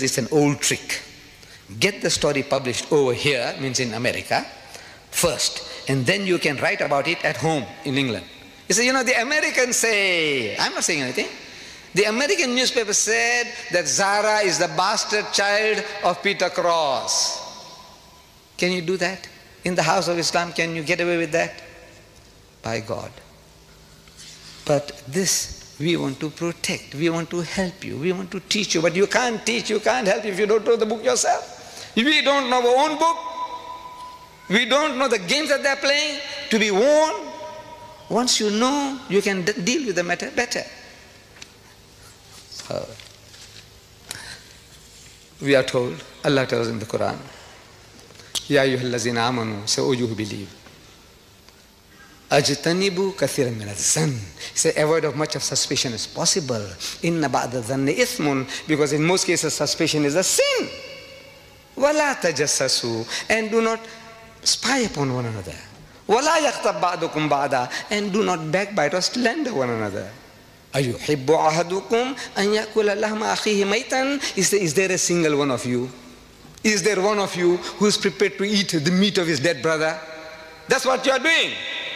It's an old trick. Get the story published over here, means in America, first, and then you can write about it at home in England. You say, the Americans say, I'm not saying anything. The American newspaper said that Zara is the bastard child of Peter Cross. Can you do that? In the house of Islam, can you get away with that? By God. But this we want to protect, we want to help you, we want to teach you, but you can't teach, you can't help if you don't know the book yourself. We don't know our own book. We don't know the games that they're playing to be warned. Once you know, you can deal with the matter better. We are told, Allah tells in the Quran, Ya ayyuhallazina amanu, say, oh you who believe, Ajtanibu kathiran min adh-dhann. Say, avoid of much of suspicion as possible. Inna ba'da dhanni ithmun, because in most cases suspicion is a sin. Wala tajassasu, and do not spy upon one another. Wala yaghtab ba'dukum ba'da, and do not backbite or slander one another. Ayuhibbu ahadukum an yakula lahma akhihi maytan. Is there a single one of you? Is there one of you who is prepared to eat the meat of his dead brother? That's what you are doing.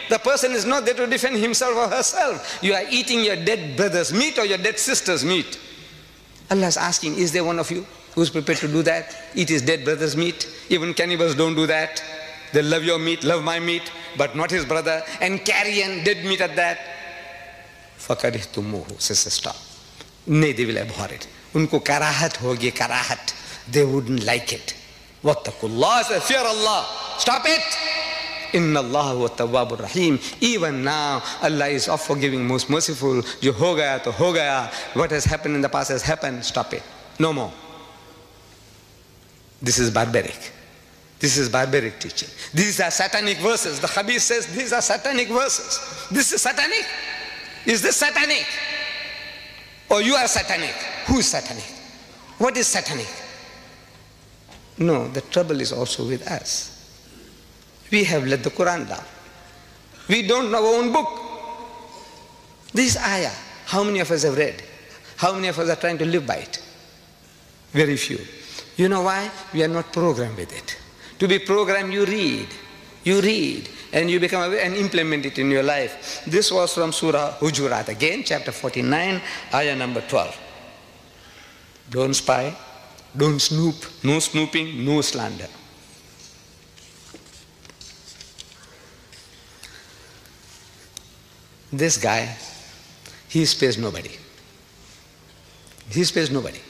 The person is not there to defend himself or herself. You are eating your dead brother's meat or your dead sister's meat. Allah is asking, is there one of you who is prepared to do that? Eat his dead brother's meat? Even cannibals don't do that. They love your meat, love my meat, but not his brother, and carry on dead meat at that. فَكَرِهْتُمُوهُ, says stop. Nay, they will abhor it. Unko karahat hogi, karahat. They wouldn't like it. Wattaqullah, say, fear Allah. Stop it. Inna Allah wa tawwabur rahim. Even now, Allah is of forgiving, most merciful. Jo ho gaya to ho gaya. What has happened in the past has happened. Stop it. No more. This is barbaric. This is barbaric teaching. These are satanic verses. The Habib says these are satanic verses. This is satanic. Is this satanic? Or you are satanic? Who is satanic? What is satanic? No, the trouble is also with us. We have let the Quran down. We don't know our own book. This ayah, how many of us have read? How many of us are trying to live by it? Very few. You know why? We are not programmed with it. To be programmed, you read, and you become aware and implement it in your life. This was from Surah Hujurat, again, chapter 49, ayah number 12. Don't spy, don't snoop, no snooping, no slander. This guy, he spares nobody. He spares nobody.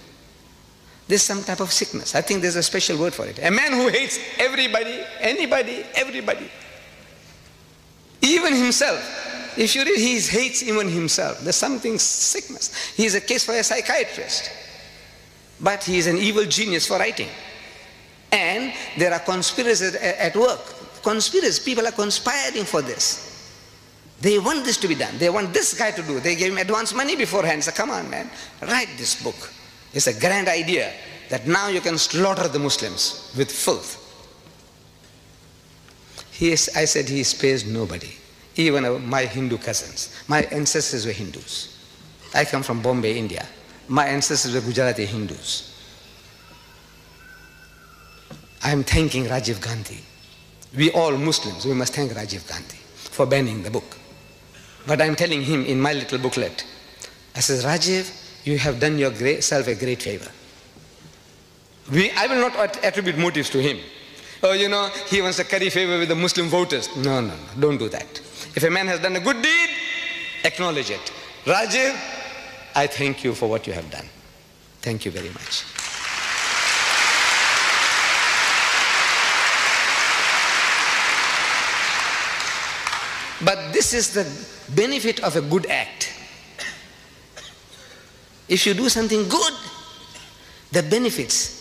There's some type of sickness. I think there's a special word for it. A man who hates everybody, anybody, everybody. Even himself. If you read, he hates even himself. There's something sickness. He is a case for a psychiatrist. But he is an evil genius for writing. And there are conspiracies at work. Conspiracies, people are conspiring for this. They want this to be done. They want this guy to do. They gave him advance money beforehand. So come on, man, write this book. It's a grand idea that now you can slaughter the Muslims with filth. I said he spares nobody. Even my Hindu cousins. My ancestors were Hindus. I come from Bombay, India. My ancestors were Gujarati Hindus. I am thanking Rajiv Gandhi. We all Muslims, we must thank Rajiv Gandhi for banning the book. But I'm telling him in my little booklet, I says, Rajiv, you have done yourself a great favor. I will not attribute motives to him. Oh, he wants to curry favor with the Muslim voters. No, don't do that. If a man has done a good deed, acknowledge it. Rajiv, I thank you for what you have done. Thank you very much. But this is the benefit of a good act. If you do something good, the benefits,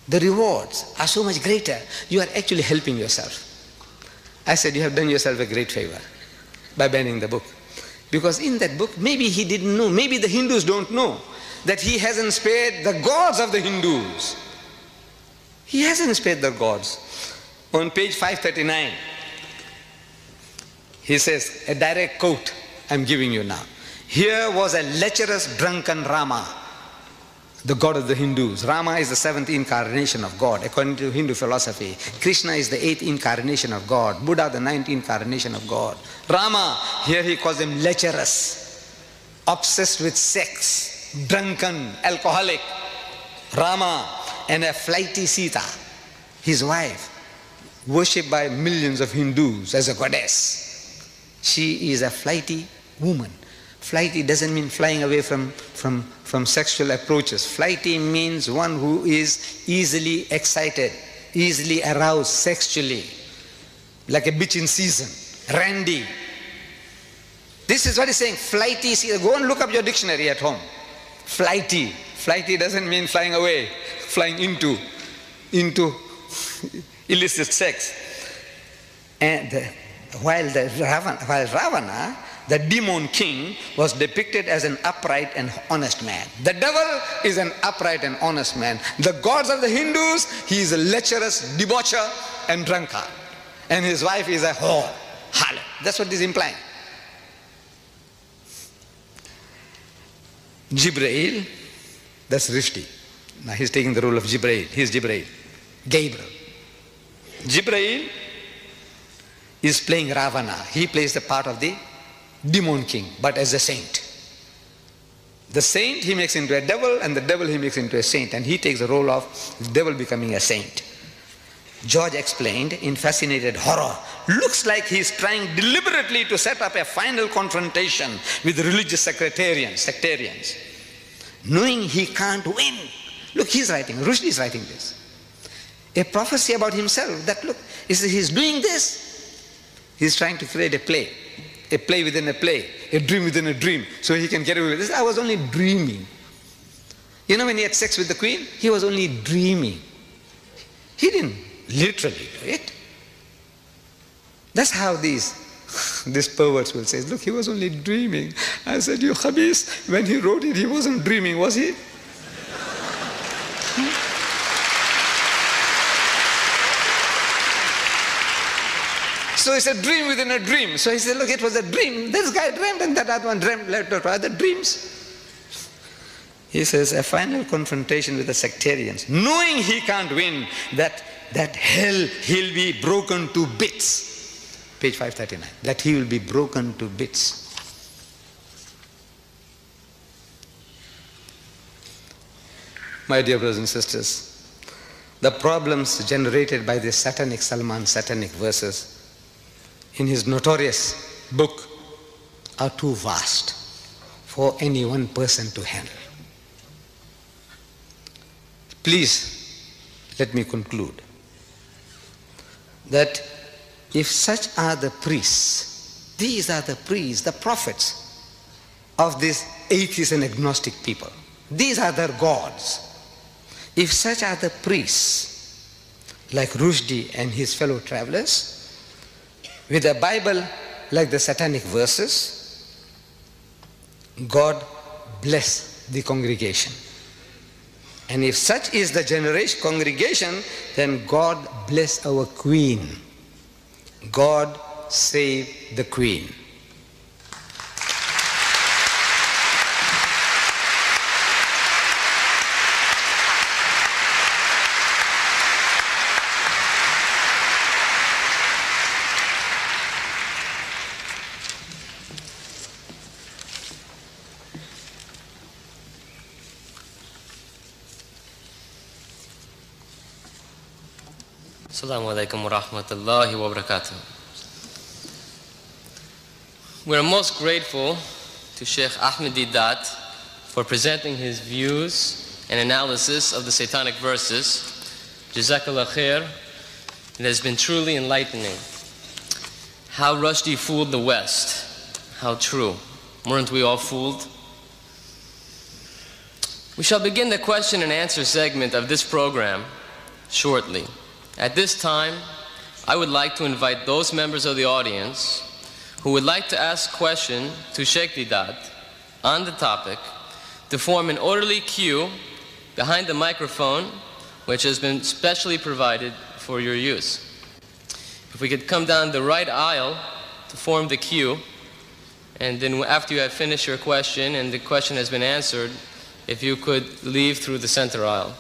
the rewards are so much greater. You are actually helping yourself. I said, you have done yourself a great favor by banning the book. Because in that book, maybe he didn't know, maybe the Hindus don't know, that he hasn't spared the gods of the Hindus. He hasn't spared the gods. On page 539, he says, a direct quote I'm giving you now. Here was a lecherous drunken Rama. the God of the Hindus. Rama is the seventh incarnation of God, according to Hindu philosophy. Krishna is the eighth incarnation of God. Buddha, the ninth incarnation of God. Rama, here he calls him lecherous, obsessed with sex, drunken, alcoholic. Rama, and a flighty Sita, his wife, worshipped by millions of Hindus as a goddess. She is a flighty woman. Flighty doesn't mean flying away from sexual approaches. Flighty means one who is easily excited, easily aroused sexually, like a bitch in season, randy. This is what he's saying, flighty. Go and look up your dictionary at home. Flighty. Flighty doesn't mean flying away, flying into illicit sex. And while Ravana, the demon king, was depicted as an upright and honest man. The devil is an upright and honest man. The gods of the Hindus, he is a lecherous debaucher and drunkard. And his wife is a whore, harlot. That's what this is implying. Jibrail, that's Rishdi. Now he's taking the role of Jibrail. He's Jibrail. Gabriel. Jibrail is playing Ravana. He plays the part of the demon king, but as a saint. The saint he makes into a devil, and the devil he makes into a saint, and he takes the role of the devil becoming a saint. George explained in fascinated horror, looks like he's trying deliberately to set up a final confrontation with the religious sectarians, knowing he can't win. Look, he's writing, Rashdi is writing this. A prophecy about himself that, look, he's doing this. He's trying to create a play within a play, a dream within a dream, so he can get away with this. I was only dreaming. You know, when he had sex with the queen, he was only dreaming. He didn't literally do it. That's how these perverts will say, look, he was only dreaming. I said, you khabis, when he wrote it, he wasn't dreaming, was he? So it's a dream within a dream. So he said, look, it was a dream. This guy dreamed and that other one dreamed, led to other dreams. He says, a final confrontation with the sectarians, knowing he can't win, that hell, he'll be broken to bits. Page 539, that he will be broken to bits. My dear brothers and sisters, the problems generated by this satanic verses in his notorious book are too vast for any one person to handle. Please, let me conclude that if such are the priests, these are the priests, the prophets of these atheist and agnostic people, these are their gods. If such are the priests, like Rashdi and his fellow travelers, with a Bible like the satanic verses, God bless the congregation. And if such is the generation congregation, then God bless our queen. God save the queen. Assalamu alaikum wa rahmatullahi wa barakatuh. We're most grateful to Sheikh Ahmed Deidat for presenting his views and analysis of the satanic verses. Jazakallah khair. It has been truly enlightening. How Rashdi fooled the West. How true. Weren't we all fooled? We shall begin the question and answer segment of this program shortly. At this time, I would like to invite those members of the audience who would like to ask a question to Sheikh Deidat on the topic to form an orderly queue behind the microphone, which has been specially provided for your use. If we could come down the right aisle to form the queue, and then after you have finished your question and the question has been answered, if you could leave through the center aisle.